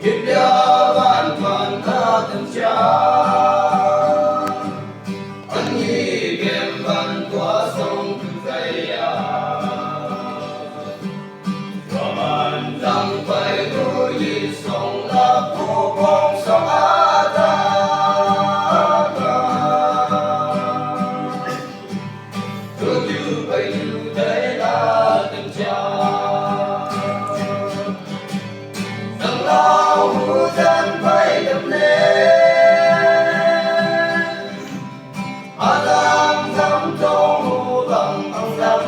Hidya van van tha tâm cha anh nhi game van tua sông tu dây và man dang phải đôi yi sông la cô bong sông a ta tu tu bay tu đây là tâm cha dang lao hu dan bay đầm lên Adam dám trong hô bằng ông dám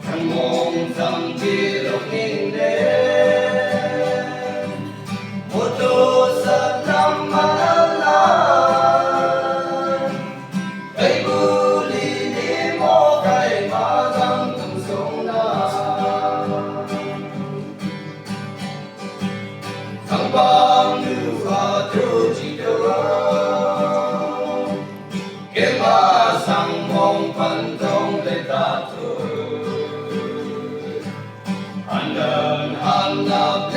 thằng mồm dám chi lúc nhìn đến một đồ sợt năm mà lớn cây bu li đi mô cây mà dám từng xuống na thằng băng như và thứ chỉ đưa cái mà sang mong phần trong để ta thôi anh đơn anh nạp